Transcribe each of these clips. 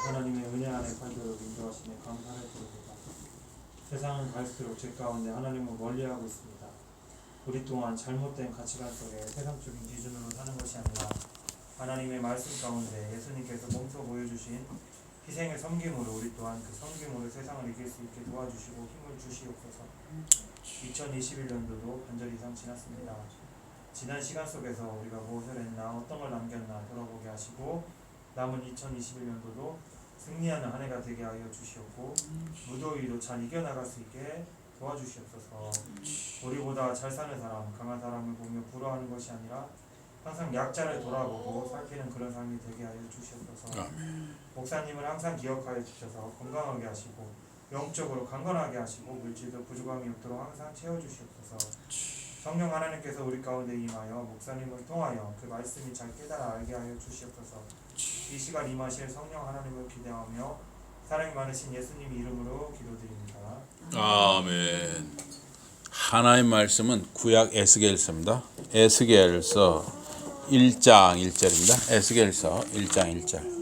하나님의 은혜 안에 살도록 인도하시며 감사를 드립니다. 세상은 갈수록 죄 가운데 하나님을 멀리하고 있습니다. 우리 또한 잘못된 가치관 속에 세상적인 기준으로 사는 것이 아니라 하나님의 말씀 가운데 예수님께서 몸소 보여주신 희생의 섬김으로 우리 또한 그 섬김으로 세상을 이길 수 있게 도와주시고 힘을 주시옵소서. 2021년도도 반절 이상 지났습니다. 지난 시간 속에서 우리가 무엇을 했나 어떤 걸 남겼나 돌아보게 하시고 남은 2021년도도 승리하는 한 해가 되게 하여 주시옵고 무더위도 잘 이겨나갈 수 있게 도와주시옵소서. 우리보다 잘 사는 사람, 강한 사람을 보며 부러워하는 것이 아니라 항상 약자를 돌아보고 살피는 그런 삶이 되게 하여 주시옵소서. 목사님을 항상 기억하여 주셔서 건강하게 하시고 영적으로 강건하게 하시고 물질도 부족함이 없도록 항상 채워주시옵소서. 성령 하나님께서 우리 가운데 임하여 목사님을 통하여 그 말씀이 잘 깨달아 알게 하여 주시옵소서. 이 시간 임하실 성령 하나님을 기대하며 사랑이 많으신 예수님 이름으로 기도드립니다. 아멘. 하나님 말씀은 구약 에스겔서입니다. 에스겔서 1장 1절입니다. 에스겔서 1장 1절.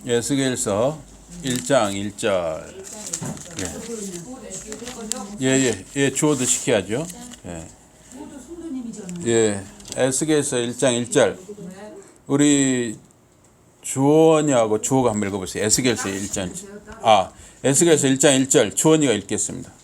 에스겔서 1장 1절. 예, 주어도 시켜야죠. 예, 에스겔서 1장 1절. 우리 주원이하고 주호가 한번 읽어보세요. 에스겔서 1장 1절. 에스겔서 1장 1절 주원이가 읽겠습니다.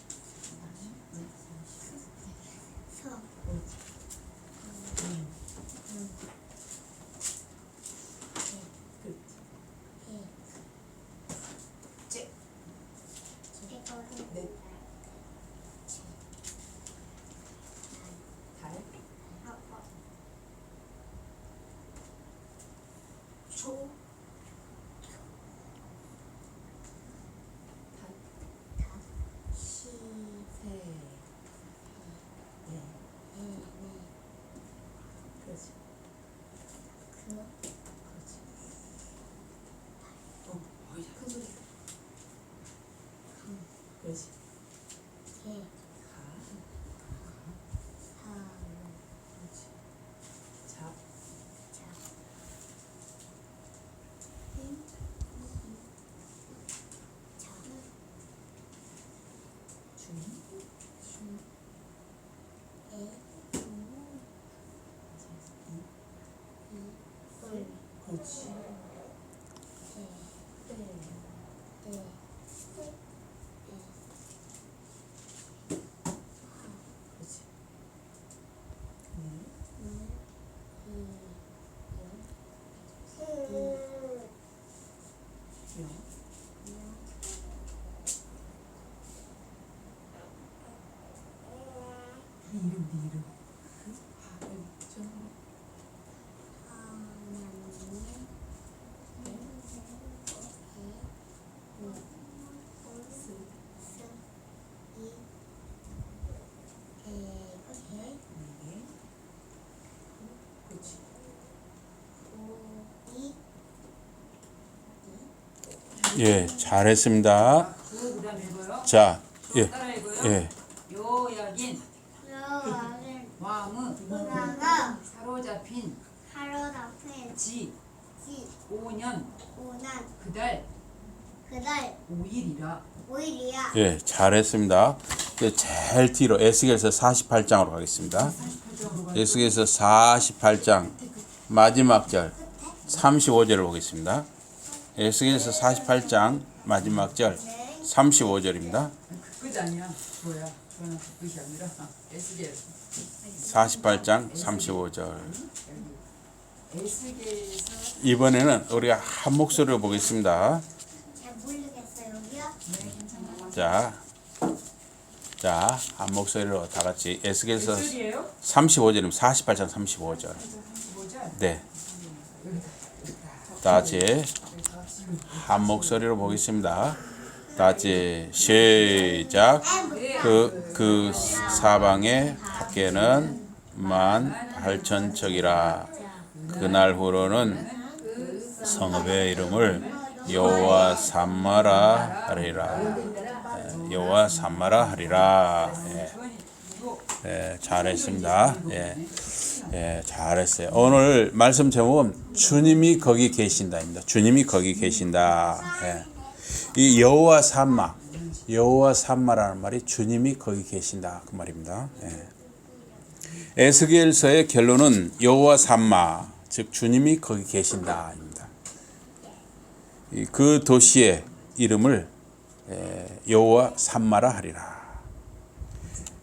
예, 잘했습니다. 자, 예, 예. 요약인 왕의 사로잡힌 지 5년 그달 5일이라. 예, 잘했습니다. 제일 뒤로 에스겔서 48장으로 가겠습니다. 에스겔서 48장 마지막 절 35절을 보겠습니다. 에스겔서 48장 마지막 절 35절입니다. 끝 아니야. 뭐야? 저는 끝이 아니라 에스겔 48장 35절. 에스겔에서 이번에는 우리가 한 목소리로 보겠습니다. 잘 모르겠어요. 여기요? 자, 한 목소리로 다 같이 에스겔서 에스겔이에요? 35절이면 48장 35절. 네. 다 같이 한 목소리로 보겠습니다. 다 같이 시작. 그 사방의 밖에는 18,000척이라. 그날 후로는 성읍의 이름을 여호와 삼마라 하리라. 여호와 삼마라 하리라. 예. 잘했습니다. 잘했어요. 오늘 말씀 제목은 주님이 거기 계신다입니다. 주님이 거기 계신다. 이 여호와 삼마라는 말이 주님이 거기 계신다 그 말입니다. 에스겔서의 결론은 여호와 삼마, 즉 주님이 거기 계신다입니다. 그 도시의 이름을 여호와 삼마라 하리라.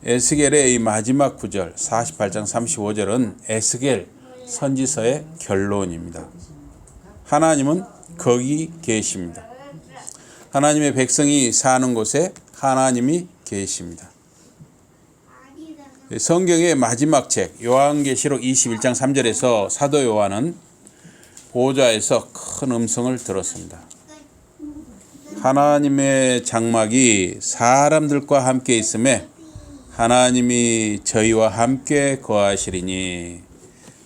에스겔의 이 마지막 구절 48장 35절은 에스겔 선지서의 결론입니다. 하나님은 거기 계십니다. 하나님의 백성이 사는 곳에 하나님이 계십니다. 성경의 마지막 책 요한계시록 21장 3절에서 사도 요한은 보좌에서 큰 음성을 들었습니다. 하나님의 장막이 사람들과 함께 있음에 하나님이 저희와 함께 거하시리니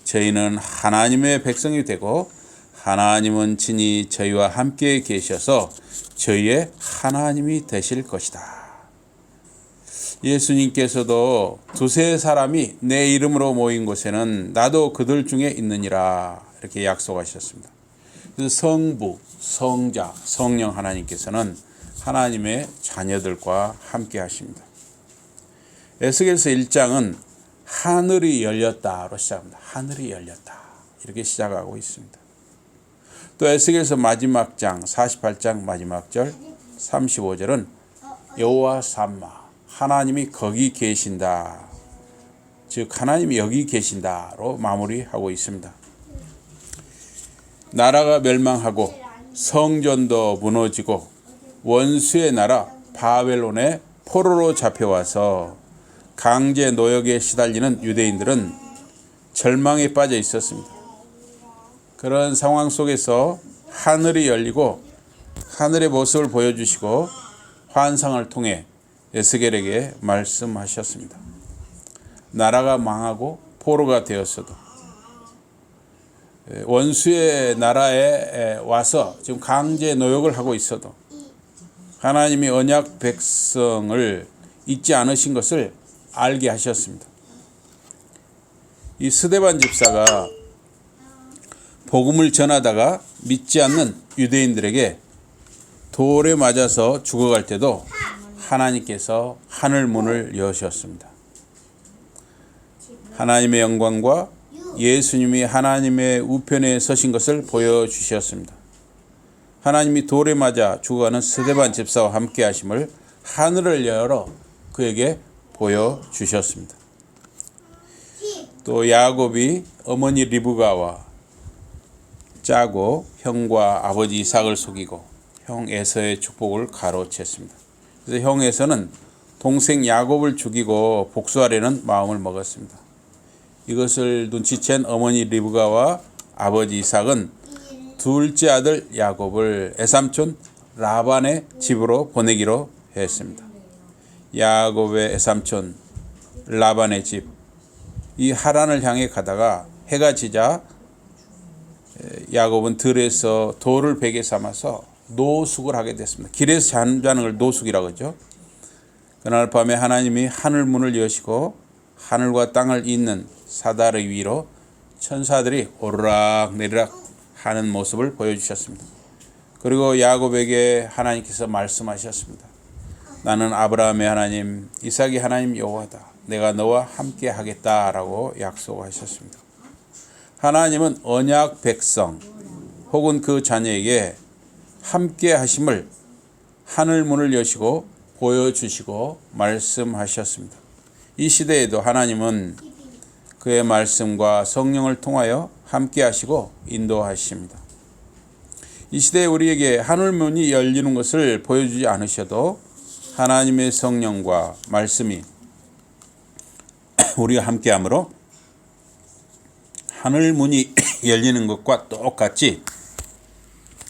저희는 하나님의 백성이 되고 하나님은 친히 저희와 함께 계셔서 저희의 하나님이 되실 것이다. 예수님께서도 두세 사람이 내 이름으로 모인 곳에는 나도 그들 중에 있느니라 이렇게 약속하셨습니다. 그래서 성부, 성자, 성령 하나님께서는 하나님의 자녀들과 함께 하십니다. 에스겔서 1장은 하늘이 열렸다로 시작합니다. 하늘이 열렸다 이렇게 시작하고 있습니다. 또 에스겔서 마지막 장 48장 마지막 절 35절은 여호와 삼마, 하나님이 거기 계신다, 즉 하나님이 여기 계신다로 마무리하고 있습니다. 나라가 멸망하고 성전도 무너지고 원수의 나라 바벨론의 포로로 잡혀와서 강제 노역에 시달리는 유대인들은 절망에 빠져 있었습니다. 그런 상황 속에서 하늘이 열리고 하늘의 모습을 보여주시고 환상을 통해 에스겔에게 말씀하셨습니다. 나라가 망하고 포로가 되었어도 원수의 나라에 와서 지금 강제 노역을 하고 있어도 하나님이 언약 백성을 잊지 않으신 것을 알게 하셨습니다. 이 스데반 집사가 복음을 전하다가 믿지 않는 유대인들에게 돌에 맞아서 죽어갈 때도 하나님께서 하늘 문을 여셨습니다. 하나님의 영광과 예수님이 하나님의 우편에 서신 것을 보여주셨습니다. 하나님이 돌에 맞아 죽어가는 스데반 집사와 함께 하심을 하늘을 열어 그에게 보여주셨습니다. 또 야곱이 어머니 리브가와 짜고 형과 아버지 이삭을 속이고 형 에서의 축복을 가로챘습니다. 그래서 형 에서는 동생 야곱을 죽이고 복수하려는 마음을 먹었습니다. 이것을 눈치챈 어머니 리브가와 아버지 이삭은 둘째 아들 야곱을 애삼촌 라반의 집으로 보내기로 했습니다. 야곱의 애삼촌 라반의 집, 이 하란을 향해 가다가 해가 지자 야곱은 들에서 돌을 베개 삼아서 노숙을 하게 됐습니다. 길에서 잠자는 걸 노숙이라고 하죠. 그날 밤에 하나님이 하늘 문을 여시고 하늘과 땅을 잇는 사다리 위로 천사들이 오르락 내리락 하는 모습을 보여주셨습니다. 그리고 야곱에게 하나님께서 말씀하셨습니다. 나는 아브라함의 하나님, 이삭의 하나님 여호와다. 내가 너와 함께 하겠다라고 약속하셨습니다. 하나님은 언약 백성 혹은 그 자녀에게 함께 하심을 하늘 문을 여시고 보여주시고 말씀하셨습니다. 이 시대에도 하나님은 그의 말씀과 성령을 통하여 함께 하시고 인도하십니다. 이 시대에 우리에게 하늘 문이 열리는 것을 보여주지 않으셔도 하나님의 성령과 말씀이 우리와 함께함으로 하늘 문이 열리는 것과 똑같이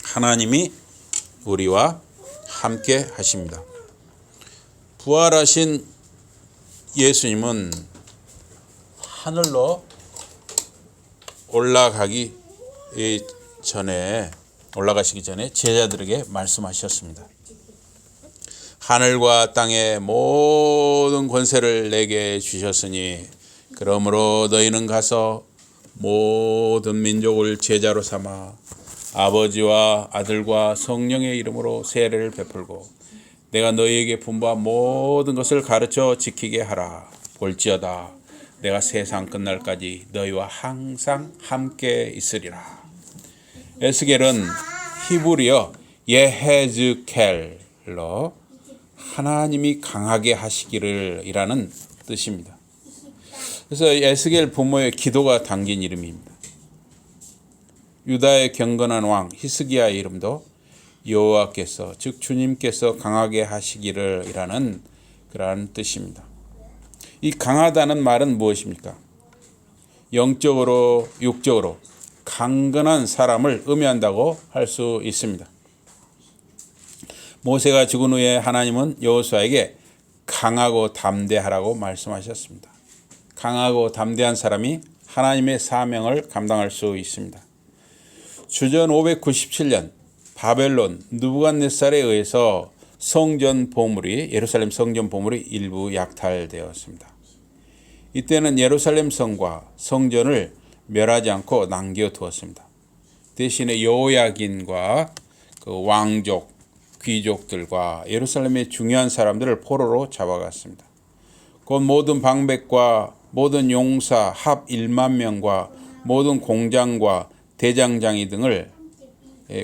하나님이 우리와 함께 하십니다. 부활하신 예수님은 하늘로 올라가시기 전에 제자들에게 말씀하셨습니다. 하늘과 땅의 모든 권세를 내게 주셨으니 그러므로 너희는 가서 모든 민족을 제자로 삼아 아버지와 아들과 성령의 이름으로 세례를 베풀고 내가 너희에게 분부한 모든 것을 가르쳐 지키게 하라. 볼지어다 내가 세상 끝날까지 너희와 항상 함께 있으리라. 에스겔은 히브리어 예헤즈켈로 하나님이 강하게 하시기를 이라는 뜻입니다. 그래서 에스겔 부모의 기도가 담긴 이름입니다. 유다의 경건한 왕 히스기야의 이름도 여호와께서 즉 주님께서 강하게 하시기를 이라는 그러한 뜻입니다. 이 강하다는 말은 무엇입니까? 영적으로 육적으로 강건한 사람을 의미한다고 할 수 있습니다. 모세가 죽은 후에 하나님은 여호수아에게 강하고 담대하라고 말씀하셨습니다. 강하고 담대한 사람이 하나님의 사명을 감당할 수 있습니다. 주전 597년 바벨론 느부갓네살에 의해서 예루살렘 성전 보물이 일부 약탈되었습니다. 이때는 예루살렘 성과 성전을 멸하지 않고 남겨두었습니다. 대신에 여호야긴과 그 왕족, 귀족들과 예루살렘의 중요한 사람들을 포로로 잡아갔습니다. 곧 모든 방백과 모든 용사 합 1만 명과 모든 공장과 대장장이 등을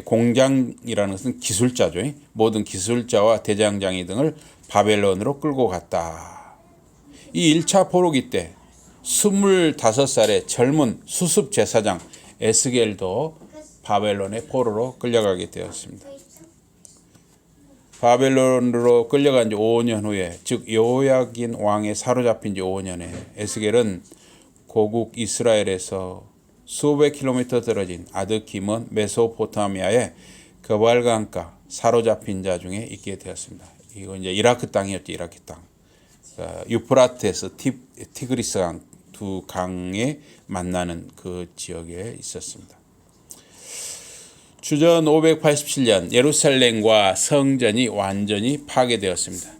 공장이라는 것은 기술자죠. 모든 기술자와 대장장이 등을 바벨론으로 끌고 갔다. 이 1차 포로기 때 25살의 젊은 수습 제사장 에스겔도 바벨론의 포로로 끌려가게 되었습니다. 바벨론으로 끌려간 지 5년 후에 즉 여호야긴 왕에 사로잡힌 지 5년에 에스겔은 고국 이스라엘에서 수백 킬로미터 떨어진 아드키먼 메소포타미아의 거발강가 사로잡힌 자 중에 있게 되었습니다. 이거 이제 이라크 땅이었죠. 이라크 땅. 유프라테스, 티그리스 강 두 강에 만나는 그 지역에 있었습니다. 주전 587년 예루살렘과 성전이 완전히 파괴되었습니다.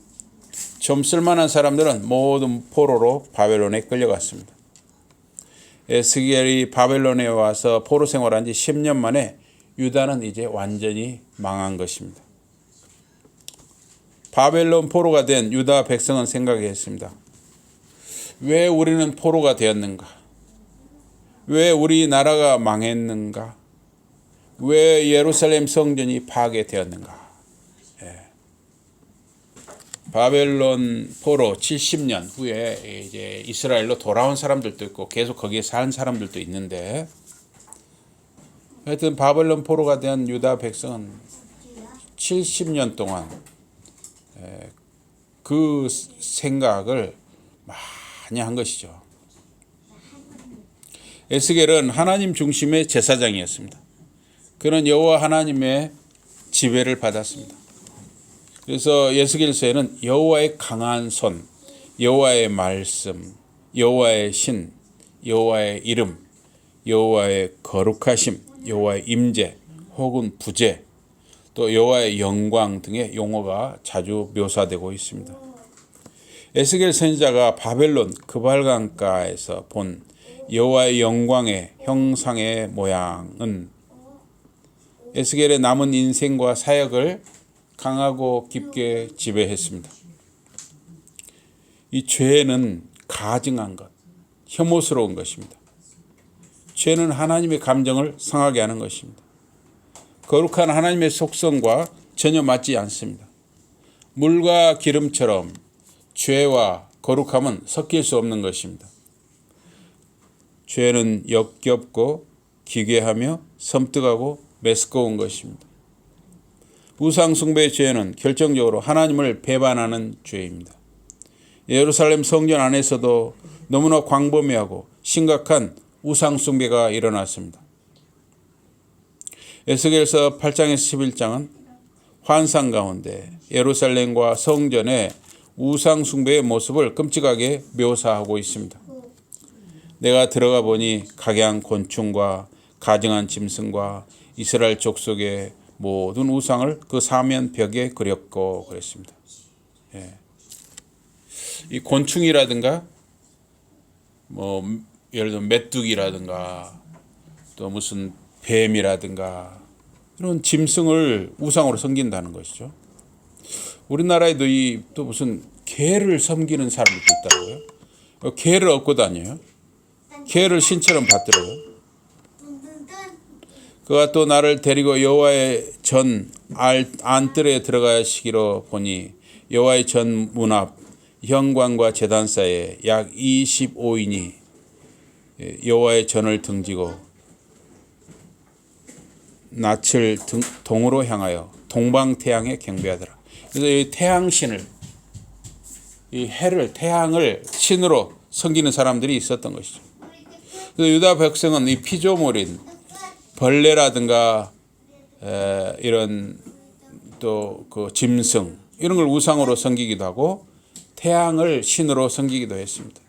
좀 쓸만한 사람들은 모든 포로로 바벨론에 끌려갔습니다. 에스겔이 바벨론에 와서 포로 생활한 지 10년 만에 유다는 이제 완전히 망한 것입니다. 바벨론 포로가 된 유다 백성은 생각했습니다. 왜 우리는 포로가 되었는가? 왜 우리 나라가 망했는가? 왜 예루살렘 성전이 파괴되었는가? 바벨론 포로 70년 후에 이제 이스라엘로 돌아온 사람들도 있고 계속 거기에 사는 사람들도 있는데 하여튼 바벨론 포로가 된 유다 백성은 70년 동안 그 생각을 많이 한 것이죠. 에스겔은 하나님 중심의 제사장이었습니다. 그는 여호와 하나님의 지배를 받았습니다. 그래서 에스겔서에는 여호와의 강한 손, 여호와의 말씀, 여호와의 신, 여호와의 이름, 여호와의 거룩하심, 여호와의 임재 혹은 부재, 또 여호와의 영광 등의 용어가 자주 묘사되고 있습니다. 에스겔 선지자가 바벨론 그발강가에서 본 여호와의 영광의 형상의 모양은 에스겔의 남은 인생과 사역을 강하고 깊게 지배했습니다. 이 죄는 가증한 것, 혐오스러운 것입니다. 죄는 하나님의 감정을 상하게 하는 것입니다. 거룩한 하나님의 속성과 전혀 맞지 않습니다. 물과 기름처럼 죄와 거룩함은 섞일 수 없는 것입니다. 죄는 역겹고 기괴하며 섬뜩하고 메스꺼운 것입니다. 우상숭배의 죄는 결정적으로 하나님을 배반하는 죄입니다. 예루살렘 성전 안에서도 너무나 광범위하고 심각한 우상숭배가 일어났습니다. 에스겔서 8장에서 11장은 환상 가운데 예루살렘과 성전의 우상숭배의 모습을 끔찍하게 묘사하고 있습니다. 내가 들어가 보니 각양 곤충과 가증한 짐승과 이스라엘 족속의 모든 우상을 그 사면 벽에 그렸고 그랬습니다. 예. 이 곤충이라든가 뭐 예를 들어 메뚜기라든가 또 무슨 뱀이라든가 이런 짐승을 우상으로 섬긴다는 것이죠. 우리나라에도 또 무슨 개를 섬기는 사람들도 있더라고요. 개를 얻고 다녀요. 개를 신처럼 받더라고요. 그가 또 나를 데리고 여호와의 전 안뜰에 들어가시기로 보니 여호와의 전 문 앞 현관과 제단 사이에 약 25인이 여호와의 전을 등지고 낯을 동으로 향하여 동방태양에 경배하더라. 그래서 이 태양신을, 이 해를, 태양을 신으로 섬기는 사람들이 있었던 것이죠. 그래서 유다 백성은 이 피조물인 벌레라든가 이런 또 그 짐승 이런 걸 우상으로 섬기기도 하고 태양을 신으로 섬기기도 했습니다.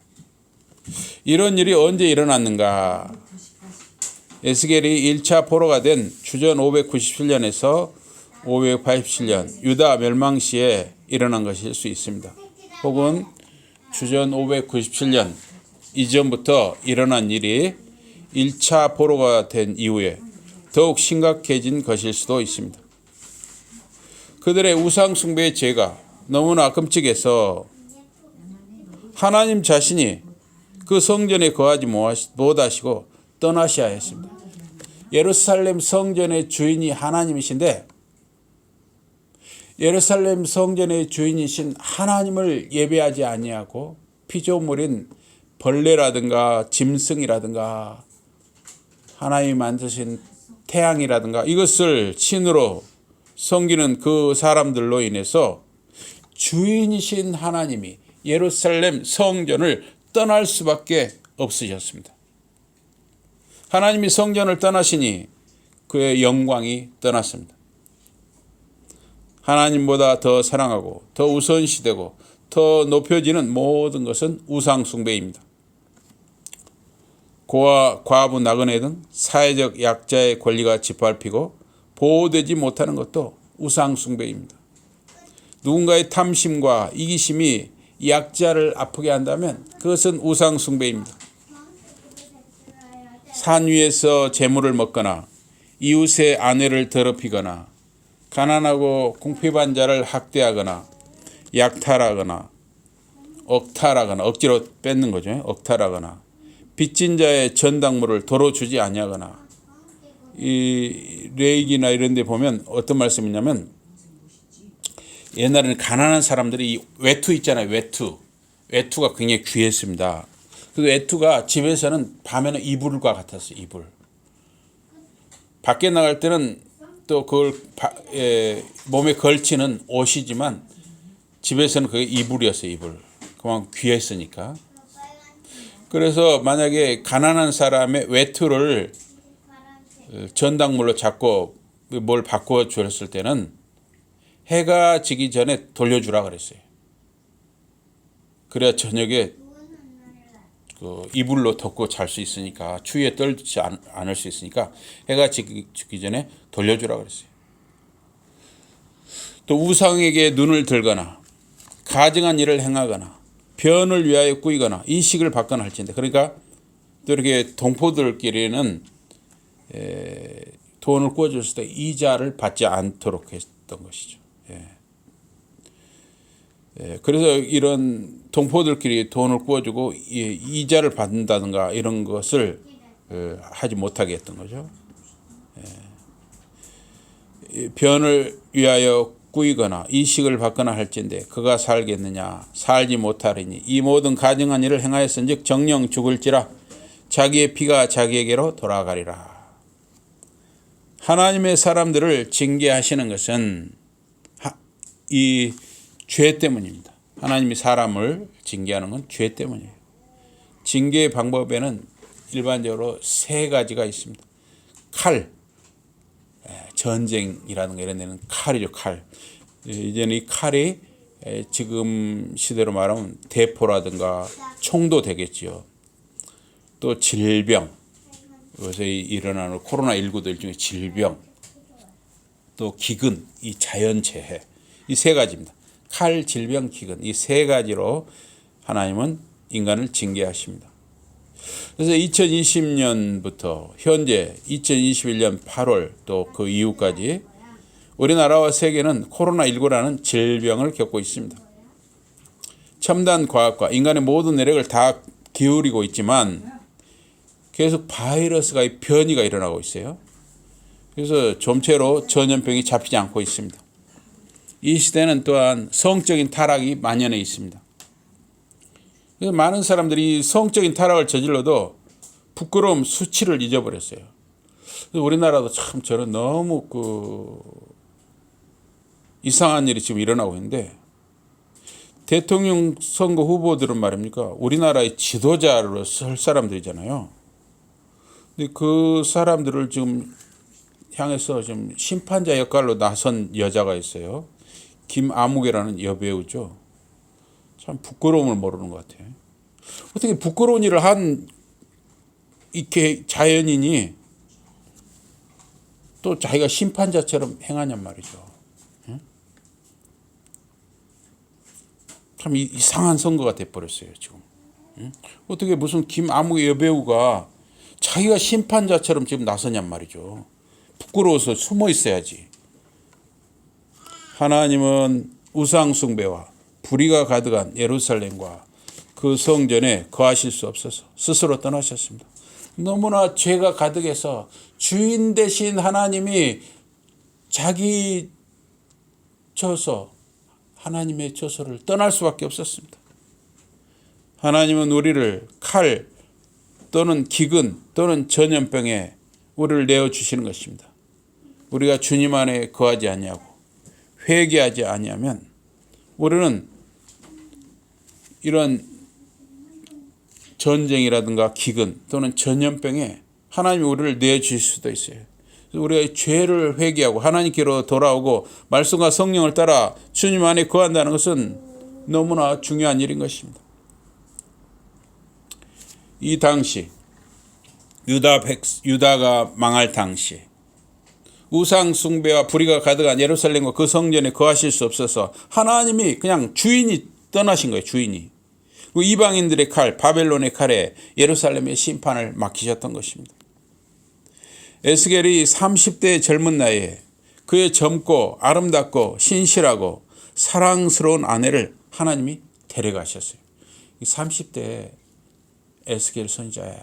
이런 일이 언제 일어났는가? 에스겔이 1차 포로가 된 주전 597년에서 587년 유다 멸망 시에 일어난 것일 수 있습니다. 혹은 주전 597년 이전부터 일어난 일이 1차 포로가 된 이후에 더욱 심각해진 것일 수도 있습니다. 그들의 우상 숭배의 죄가 너무나 끔찍해서 하나님 자신이 그 성전에 거하지 못하시고 떠나셔야 했습니다. 예루살렘 성전의 주인이 하나님이신데 예루살렘 성전의 주인이신 하나님을 예배하지 아니하고 피조물인 벌레라든가 짐승이라든가 하나님이 만드신 태양이라든가 이것을 신으로 섬기는 그 사람들로 인해서 주인이신 하나님이 예루살렘 성전을 떠날 수밖에 없으셨습니다. 하나님이 성전을 떠나시니 그의 영광이 떠났습니다. 하나님보다 더 사랑하고 더 우선시되고 더 높여지는 모든 것은 우상 숭배입니다. 고아, 과부, 나그네 등 사회적 약자의 권리가 짓밟히고 보호되지 못하는 것도 우상 숭배입니다. 누군가의 탐심과 이기심이 약자를 아프게 한다면 그것은 우상 숭배입니다. 산 위에서 재물을 먹거나 이웃의 아내를 더럽히거나 가난하고 궁핍한 자를 학대하거나 약탈하거나 억탈하거나 억지로 뺏는 거죠. 억탈하거나 빚진 자의 전당물을 도로 주지 아니하거나 이 레이기나 이런 데 보면 어떤 말씀이냐면 옛날에는 가난한 사람들이 이 외투 있잖아요. 외투가 굉장히 귀했습니다. 그 외투가 집에서는 밤에는 이불과 같았어요. 이불. 밖에 나갈 때는 또 그걸 몸에 걸치는 옷이지만 집에서는 그게 이불이었어요. 이불. 그만큼 귀했으니까. 그래서 만약에 가난한 사람의 외투를 전당물로 잡고 뭘 바꿔 줬을 때는 해가 지기 전에 돌려주라 그랬어요. 그래야 저녁에 그 이불로 덮고 잘 수 있으니까 추위에 떨지 않을 수 있으니까 해가 지기 전에 돌려주라 그랬어요. 또 우상에게 눈을 들거나 가증한 일을 행하거나 변을 위하여 꾸이거나 이식을 받거나 할진대. 그러니까 또 이렇게 동포들끼리는 돈을 꾸어줬을 때 이자를 받지 않도록 했던 것이죠. 그래서 이런 동포들끼리 돈을 꾸어주고 이자를 받는다든가 이런 것을 하지 못하게 했던 거죠. 변을 위하여 꾸이거나 이식을 받거나 할진대 그가 살겠느냐 살지 못하리니 이 모든 가증한 일을 행하였은즉 정령 죽을지라 자기의 피가 자기에게로 돌아가리라. 하나님의 사람들을 징계하시는 것은 이 죄 때문입니다. 하나님이 사람을 징계하는 건 죄 때문이에요. 징계의 방법에는 일반적으로 세 가지가 있습니다. 칼, 전쟁이라는 거 이런 데는 칼이죠. 칼. 이제는 이 칼이 지금 시대로 말하면 대포라든가 총도 되겠지요. 또 질병, 요새 일어나는 코로나19도 일종의 질병, 또 기근, 이 자연재해, 이 세 가지입니다. 칼, 질병, 기근 이 세 가지로 하나님은 인간을 징계하십니다. 그래서 2020년부터 현재 2021년 8월 또 그 이후까지 우리나라와 세계는 코로나19라는 질병을 겪고 있습니다. 첨단 과학과 인간의 모든 노력을 다 기울이고 있지만 계속 바이러스가 변이가 일어나고 있어요. 그래서 좀처로 전염병이 잡히지 않고 있습니다. 이 시대는 또한 성적인 타락이 만연해 있습니다. 그래서 많은 사람들이 성적인 타락을 저질러도 부끄러움 수치를 잊어버렸어요. 그래서 우리나라도 참 저런 너무 이상한 일이 지금 일어나고 있는데 대통령 선거 후보들은 말입니까? 우리나라의 지도자로 설 사람들이잖아요. 근데 그 사람들을 지금 향해서 좀 심판자 역할로 나선 여자가 있어요. 김아무개라는 여배우죠. 참 부끄러움을 모르는 것 같아요. 어떻게 부끄러운 일을 한 이렇게 자연인이 또 자기가 심판자처럼 행하냔 말이죠. 참 이상한 선거가 돼버렸어요 지금. 어떻게 무슨 김아무개 여배우가 자기가 심판자처럼 지금 나서냔 말이죠. 부끄러워서 숨어 있어야지. 하나님은 우상 숭배와 불의가 가득한 예루살렘과 그 성전에 거하실 수 없어서 스스로 떠나셨습니다. 너무나 죄가 가득해서 주인 되신 하나님이 자기 처소 하나님의 처소를 떠날 수밖에 없었습니다. 하나님은 우리를 칼 또는 기근 또는 전염병에 우리를 내어주시는 것입니다. 우리가 주님 안에 거하지 아니하고 회개하지 아니하면 우리는 이런 전쟁이라든가 기근 또는 전염병에 하나님이 우리를 내주실 수도 있어요. 우리가 죄를 회개하고 하나님께로 돌아오고 말씀과 성령을 따라 주님 안에 거한다는 것은 너무나 중요한 일인 것입니다. 이 당시 유다가 망할 당시 우상 숭배와 불의가 가득한 예루살렘과 그 성전에 거하실 수 없어서 하나님이 그냥 주인이 떠나신 거예요. 주인이. 그리고 이방인들의 칼, 바벨론의 칼에 예루살렘의 심판을 맡기셨던 것입니다. 에스겔이 30대의 젊은 나이에 그의 젊고 아름답고 신실하고 사랑스러운 아내를 하나님이 데려가셨어요. 30대 에스겔 선지자의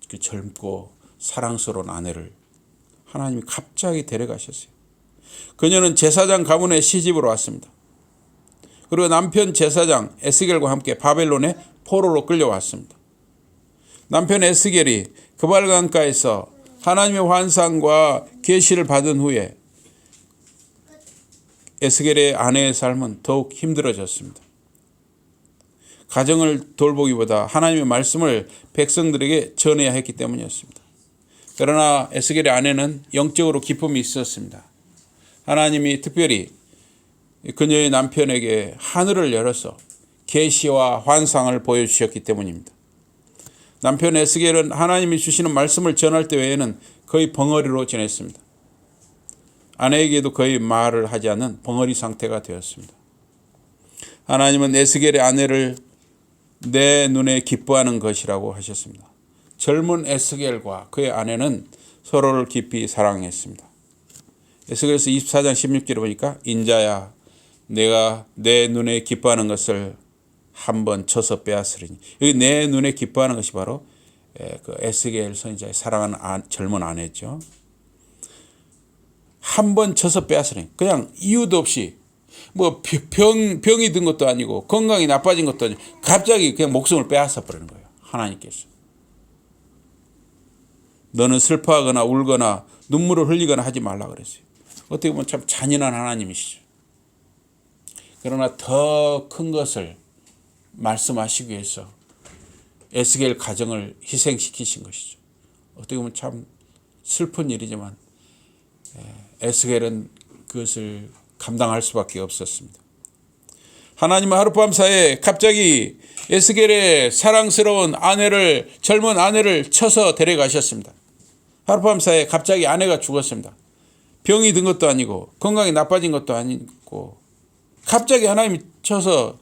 그 젊고 사랑스러운 아내를 하나님이 갑자기 데려가셨어요. 그녀는 제사장 가문의 시집으로 왔습니다. 그리고 남편 제사장 에스겔과 함께 바벨론의 포로로 끌려왔습니다. 남편 에스겔이 그발강가에서 하나님의 환상과 계시를 받은 후에 에스겔의 아내의 삶은 더욱 힘들어졌습니다. 가정을 돌보기보다 하나님의 말씀을 백성들에게 전해야 했기 때문이었습니다. 그러나 에스겔의 아내는 영적으로 기쁨이 있었습니다. 하나님이 특별히 그녀의 남편에게 하늘을 열어서 계시와 환상을 보여주셨기 때문입니다. 남편 에스겔은 하나님이 주시는 말씀을 전할 때 외에는 거의 벙어리로 지냈습니다. 아내에게도 거의 말을 하지 않는 벙어리 상태가 되었습니다. 하나님은 에스겔의 아내를 내 눈에 기뻐하는 것이라고 하셨습니다. 젊은 에스겔과 그의 아내는 서로를 깊이 사랑했습니다. 에스겔서 24장 16절에 보니까 인자야 내가 내 눈에 기뻐하는 것을 한번 쳐서 빼앗으리니, 여기 내 눈에 기뻐하는 것이 바로 그 에스겔 선지자의 사랑하는 젊은 아내죠. 한번 쳐서 빼앗으리니, 그냥 이유도 없이 뭐 병이 든 것도 아니고 건강이 나빠진 것도 아니고 갑자기 그냥 목숨을 빼앗아 버리는 거예요. 하나님께서. 너는 슬퍼하거나 울거나 눈물을 흘리거나 하지 말라 그랬어요. 어떻게 보면 참 잔인한 하나님이시죠. 그러나 더 큰 것을 말씀하시기 위해서 에스겔 가정을 희생시키신 것이죠. 어떻게 보면 참 슬픈 일이지만 에스겔은 그것을 감당할 수밖에 없었습니다. 하나님은 하룻밤 사이에 갑자기 에스겔의 사랑스러운 아내를, 젊은 아내를 쳐서 데려가셨습니다. 하룻밤 사이에 갑자기 아내가 죽었습니다. 병이 든 것도 아니고 건강이 나빠진 것도 아니고 갑자기 하나님이 쳐서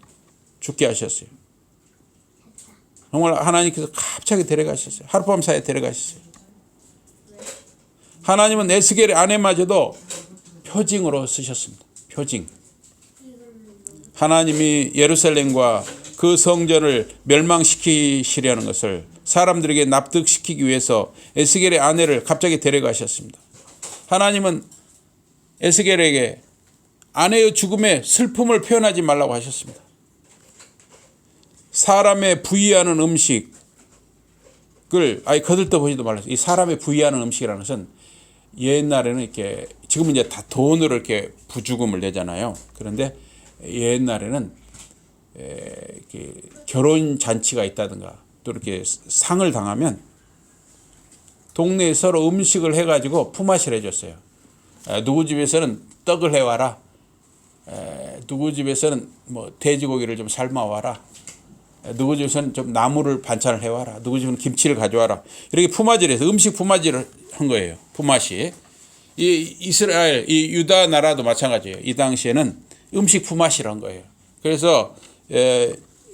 죽게 하셨어요. 정말 하나님께서 갑자기 데려가셨어요. 하룻밤 사이에 데려가셨어요. 하나님은 에스겔의 아내마저도 표징으로 쓰셨습니다. 표징. 하나님이 예루살렘과 그 성전을 멸망시키시려는 것을 사람들에게 납득시키기 위해서 에스겔의 아내를 갑자기 데려가셨습니다. 하나님은 에스겔에게 아내의 죽음에 슬픔을 표현하지 말라고 하셨습니다. 사람의 부위하는 음식을 아예 거들떠 보지도 말랐어요. 이 사람의 부위하는 음식이라는 것은 옛날에는 이렇게 지금은 이제 다 돈으로 이렇게 부주금을 내잖아요. 그런데 옛날에는 이렇게 결혼 잔치가 있다든가 또 이렇게 상을 당하면 동네에 서로 음식을 해가지고 품앗이를 해줬어요. 누구 집에서는 떡을 해와라. 누구 집에서는 뭐 돼지고기를 좀 삶아와라. 누구 집에서는 좀 나물을 반찬을 해와라. 누구 집은 김치를 가져와라. 이렇게 품앗이를 해서 음식 품앗이를 한 거예요. 품앗이. 이 이스라엘, 이 유다 나라도 마찬가지예요. 이 당시에는 음식 품앗이를 한 거예요. 그래서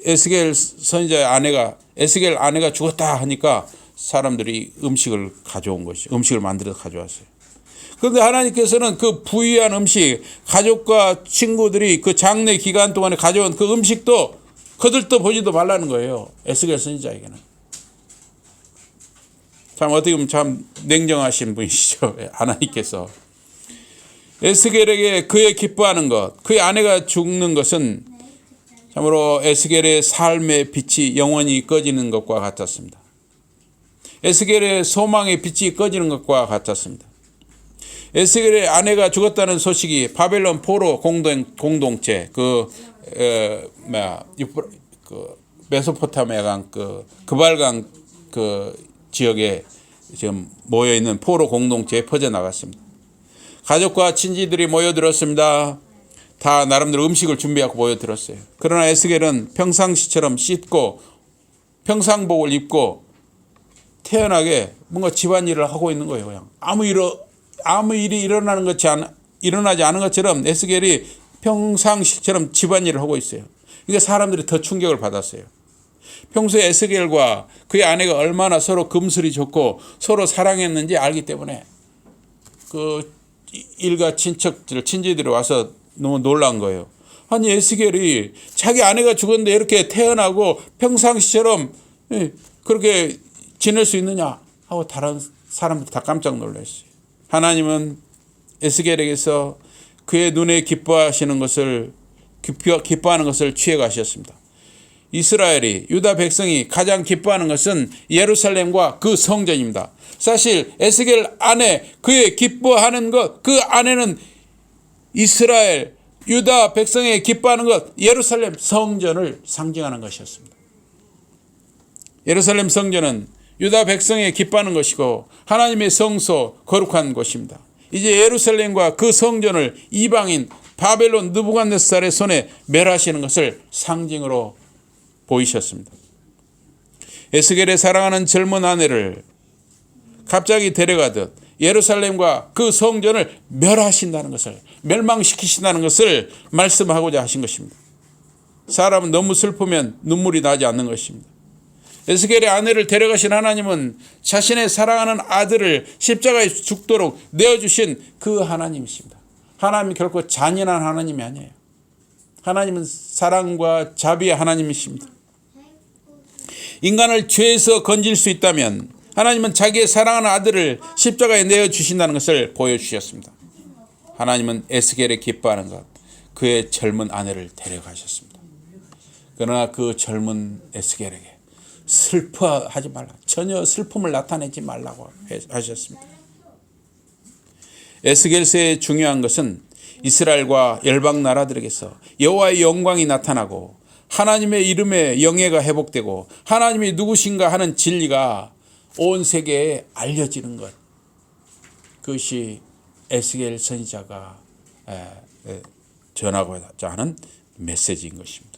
에스겔 선지자의 아내가 에스겔 아내가 죽었다 하니까 사람들이 음식을 가져온 것이죠. 음식을 만들어서 가져왔어요. 그런데 하나님께서는 그 부위한 음식, 가족과 친구들이 그 장례 기간 동안에 가져온 그 음식도 거들떠 보지도 말라는 거예요. 에스겔 선지자에게는. 참 어떻게 보면 참 냉정하신 분이시죠. 하나님께서. 에스겔에게 그의 기뻐하는 것, 그의 아내가 죽는 것은 참으로 에스겔의 삶의 빛이 영원히 꺼지는 것과 같았습니다. 에스겔의 소망의 빛이 꺼지는 것과 같았습니다. 에스겔의 아내가 죽었다는 소식이 바벨론 포로 공동체 그 메소포타미아 강 그발강 그 지역에 지금 모여 있는 포로 공동체에 퍼져 나갔습니다. 가족과 친지들이 모여들었습니다. 다 나름대로 음식을 준비하고 모여들었어요. 그러나 에스겔은 평상시처럼 씻고 평상복을 입고 태연하게 뭔가 집안일을 하고 있는 거예요. 그냥 아무 일이 일어나지 않은 것처럼 에스겔이 평상시처럼 집안일을 하고 있어요. 그러니까 사람들이 더 충격을 받았어요. 평소에 에스겔과 그의 아내가 얼마나 서로 금슬이 좋고 서로 사랑했는지 알기 때문에 그 일가 친지들이 와서 너무 놀란 거예요. 아니 에스겔이 자기 아내가 죽었는데 이렇게 태어나고 평상시처럼 그렇게 지낼 수 있느냐 하고 다른 사람들이 다 깜짝 놀랐어요. 하나님은 에스겔에게서 그의 눈에 기뻐하는 것을 취해 가셨습니다. 이스라엘이 유다 백성이 가장 기뻐하는 것은 예루살렘과 그 성전입니다. 사실 에스겔 안에 그의 기뻐하는 것, 그 안에는 이스라엘 유다 백성의 기뻐하는 것, 예루살렘 성전을 상징하는 것이었습니다. 예루살렘 성전은 유다 백성의 기뻐하는 것이고 하나님의 성소 거룩한 곳입니다. 이제 예루살렘과 그 성전을 이방인 바벨론 느부갓네살의 손에 멸하시는 것을 상징으로 보이셨습니다. 에스겔의 사랑하는 젊은 아내를 갑자기 데려가듯 예루살렘과 그 성전을 멸하신다는 것을, 멸망시키신다는 것을 말씀하고자 하신 것입니다. 사람은 너무 슬프면 눈물이 나지 않는 것입니다. 에스겔의 아내를 데려가신 하나님은 자신의 사랑하는 아들을 십자가에 죽도록 내어주신 그 하나님이십니다. 하나님이 결코 잔인한 하나님이 아니에요. 하나님은 사랑과 자비의 하나님이십니다. 인간을 죄에서 건질 수 있다면 하나님은 자기의 사랑하는 아들을 십자가에 내어주신다는 것을 보여주셨습니다. 하나님은 에스겔에 기뻐하는 것, 그의 젊은 아내를 데려가셨습니다. 그러나 그 젊은 에스겔에게 슬퍼하지 말라, 전혀 슬픔을 나타내지 말라고 하셨습니다. 에스겔서의 중요한 것은 이스라엘과 열방 나라들에게서 여호와의 영광이 나타나고 하나님의 이름의 영예가 회복되고 하나님이 누구신가 하는 진리가 온 세계에 알려지는 것, 그것이 에스겔 선지자가 전하고자 하는 메시지인 것입니다.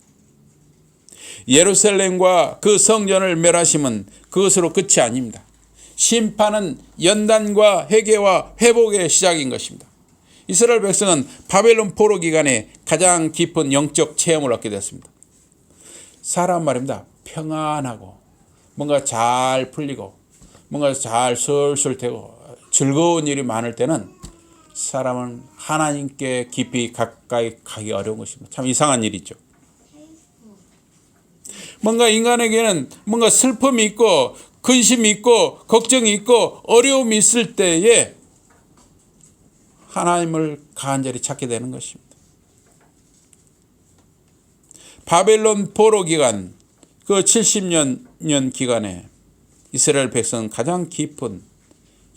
예루살렘과 그 성전을 멸하심은 그것으로 끝이 아닙니다. 심판은 연단과 회개와 회복의 시작인 것입니다. 이스라엘 백성은 바벨론 포로 기간에 가장 깊은 영적 체험을 얻게 됐습니다. 사람 말입니다. 평안하고 뭔가 잘 풀리고 뭔가 잘 솔솔 되고 즐거운 일이 많을 때는 사람은 하나님께 깊이 가까이 가기 어려운 것입니다. 참 이상한 일이죠. 뭔가 인간에게는 뭔가 슬픔이 있고 근심이 있고 걱정이 있고 어려움이 있을 때에 하나님을 간절히 찾게 되는 것입니다. 바벨론 포로 기간, 그 70년 기간에 이스라엘 백성은 가장 깊은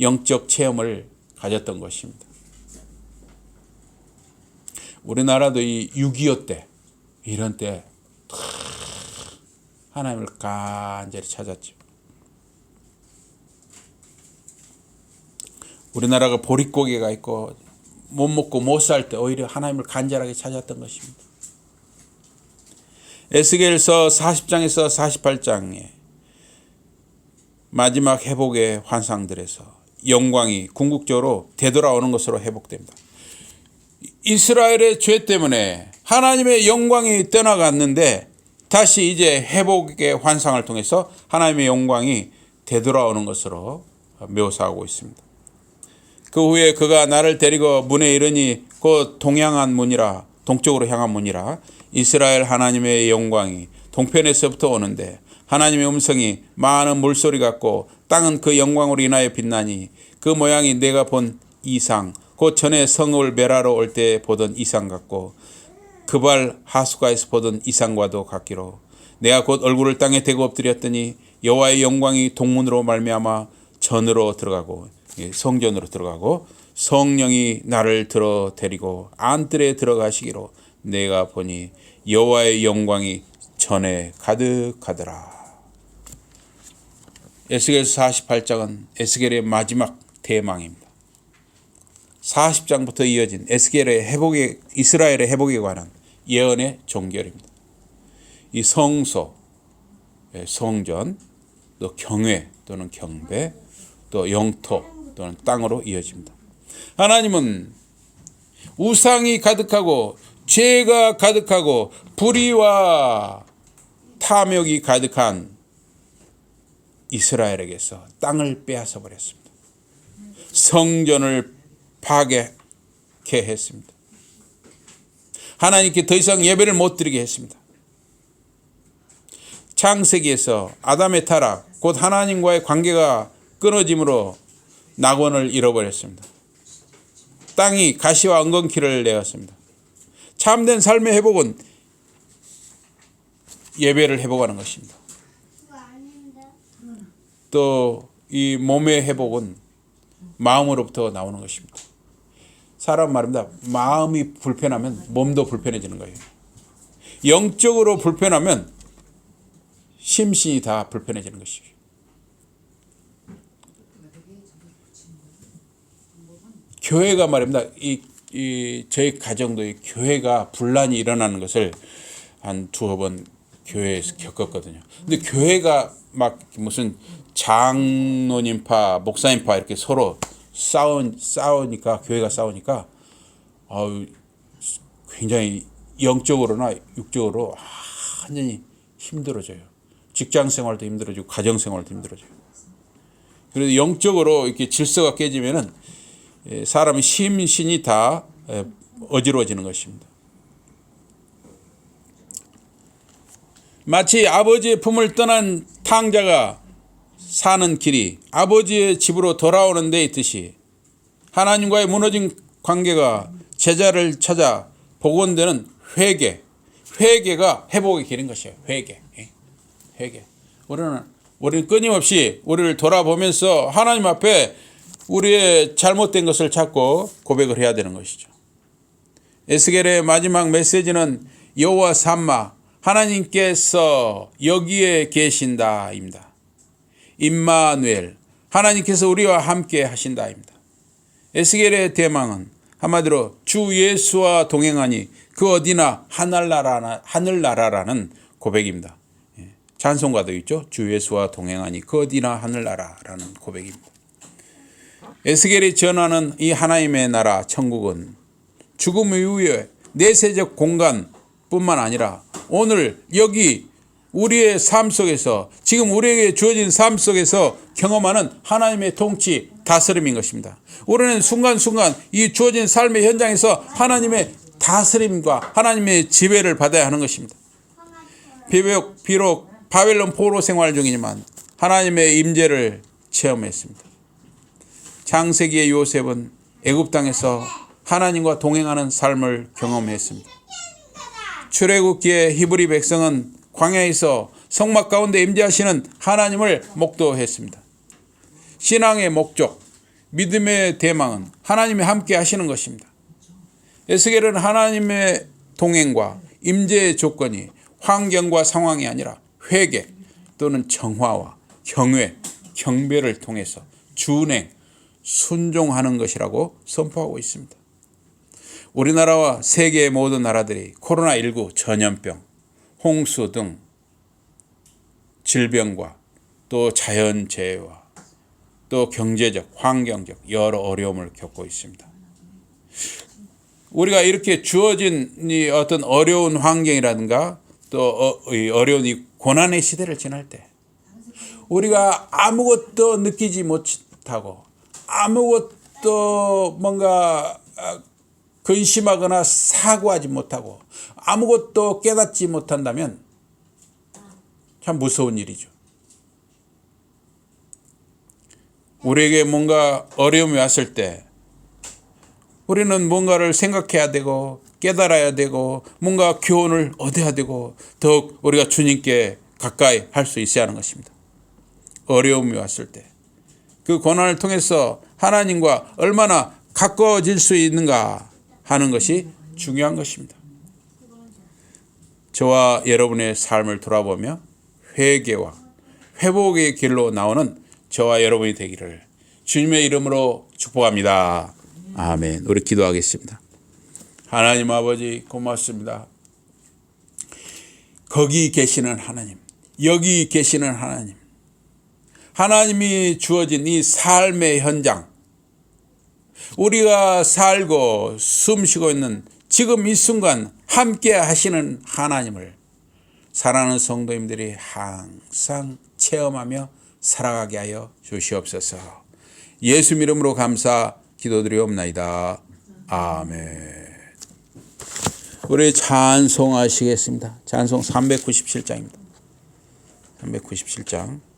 영적 체험을 가졌던 것입니다. 우리나라도 이 6.25 때, 이런 때 하나님을 간절히 찾았죠. 우리나라가 보릿고개가 있고 못 먹고 못 살 때 오히려 하나님을 간절하게 찾았던 것입니다. 에스겔서 40장에서 48장에 마지막 회복의 환상들에서 영광이 궁극적으로 되돌아오는 것으로 회복됩니다. 이스라엘의 죄 때문에 하나님의 영광이 떠나갔는데 다시 이제 회복의 환상을 통해서 하나님의 영광이 되돌아오는 것으로 묘사하고 있습니다. 그 후에 그가 나를 데리고 문에 이르니 곧 동양한 문이라, 동쪽으로 향한 문이라. 이스라엘 하나님의 영광이 동편에서부터 오는데 하나님의 음성이 많은 물소리 같고 땅은 그 영광으로 인하여 빛나니 그 모양이 내가 본 이상, 곧 전에 성읍을 멸하러 올 때 보던 이상 같고 그발 하수가에서 보던 이상과도 같기로 내가 곧 얼굴을 땅에 대고 엎드렸더니 여호와의 영광이 동문으로 말미암아 전으로 들어가고 성전으로 들어가고 성령이 나를 들어 데리고 안뜰에 들어가시기로 내가 보니 여호와의 영광이 전에 가득하더라. 에스겔서 48장은 에스겔의 마지막 대망입니다. 40장부터 이어진 에스겔의 회복의, 이스라엘의 회복에 관한 예언의 종결입니다. 이 성소, 성전, 또 경외 또는 경배, 또 영토 또는 땅으로 이어집니다. 하나님은 우상이 가득하고 죄가 가득하고 불의와 탐욕이 가득한 이스라엘에게서 땅을 빼앗아 버렸습니다. 성전을 파괴케 했습니다. 하나님께 더 이상 예배를 못 드리게 했습니다. 창세기에서 아담의 타락, 곧 하나님과의 관계가 끊어짐으로 낙원을 잃어버렸습니다. 땅이 가시와 엉겅퀴를 내었습니다. 참된 삶의 회복은 예배를 회복하는 것입니다. 또 이 몸의 회복은 마음으로부터 나오는 것입니다. 사람 말입니다. 마음이 불편하면 몸도 불편해지는 거예요. 영적으로 불편하면 심신이 다 불편해지는 것이죠. 교회가 말입니다. 저희 가정도 이 교회가 분란이 일어나는 것을 한 두어 번 교회에서 겪었거든요. 근데 교회가 막 무슨 장로님파, 목사님파 이렇게 서로 싸우니까 교회가 싸우니까 굉장히 영적으로나 육적으로 완전히 힘들어져요. 직장 생활도 힘들어지고 가정 생활도 힘들어져요. 그래서 영적으로 이렇게 질서가 깨지면은 사람의 심신이 다 어지러워지는 것입니다. 마치 아버지의 품을 떠난 탕자가 사는 길이 아버지의 집으로 돌아오는 데 있듯이 하나님과의 무너진 관계가 제자를 찾아 복원되는 회개가 회복의 길인 것이에요. 회개. 우리는 끊임없이 우리를 돌아보면서 하나님 앞에 우리의 잘못된 것을 찾고 고백을 해야 되는 것이죠. 에스겔의 마지막 메시지는 여호와 삼마, 하나님께서 여기에 계신다입니다. 임마누엘, 하나님께서 우리와 함께 하신다입니다. 에스겔의 대망은 한마디로 주 예수와 동행하니 그 어디나 하늘나라라는 고백입니다. 찬송가도 있죠. 주 예수와 동행하니 그 어디나 하늘나라라는 고백입니다. 에스겔이 전하는 이 하나님의 나라 천국은 죽음 이후에 내세적 공간뿐만 아니라 오늘 여기 우리의 삶 속에서 지금 우리에게 주어진 삶 속에서 경험하는 하나님의 통치 다스림인 것입니다. 우리는 순간순간 이 주어진 삶의 현장에서 하나님의 다스림과 하나님의 지배를 받아야 하는 것입니다. 비록 바벨론 포로 생활 중이지만 하나님의 임재를 체험했습니다. 창세기의 요셉은 애굽 땅에서 하나님과 동행하는 삶을 경험했습니다. 출애굽기의 히브리 백성은 광야에서 성막 가운데 임재하시는 하나님을 목도했습니다. 신앙의 목적, 믿음의 대망은 하나님이 함께 하시는 것입니다. 에스겔은 하나님의 동행과 임재의 조건이 환경과 상황이 아니라 회개 또는 정화와 경외, 경배를 통해서 준행, 순종하는 것이라고 선포하고 있습니다. 우리나라와 세계의 모든 나라들이 코로나19 전염병, 홍수 등 질병과 또 자연재해와 또 경제적, 환경적 여러 어려움을 겪고 있습니다. 우리가 이렇게 주어진 이 어떤 어려운 환경이라든가 또 어려운 이 고난의 시대를 지날 때 우리가 아무것도 느끼지 못하고 아무것도 뭔가 근심하거나 사고하지 못하고 아무것도 깨닫지 못한다면 참 무서운 일이죠. 우리에게 뭔가 어려움이 왔을 때 우리는 뭔가를 생각해야 되고 깨달아야 되고 뭔가 교훈을 얻어야 되고 더욱 우리가 주님께 가까이 할 수 있어야 하는 것입니다. 어려움이 왔을 때 그 고난을 통해서 하나님과 얼마나 가까워질 수 있는가 하는 것이 중요한 것입니다. 저와 여러분의 삶을 돌아보며 회개와 회복의 길로 나오는 저와 여러분이 되기를 주님의 이름으로 축복합니다. 아멘. 우리 기도하겠습니다. 하나님 아버지 고맙습니다. 거기 계시는 하나님, 여기 계시는 하나님, 하나님이 주어진 이 삶의 현장, 우리가 살고 숨쉬고 있는 지금 이 순간 함께 하시는 하나님을 사랑하는 성도님들이 항상 체험하며 살아가게 하여 주시옵소서. 예수 이름으로 감사 기도드리옵나이다. 아멘. 우리 찬송하시겠습니다. 찬송 397장입니다. 397장.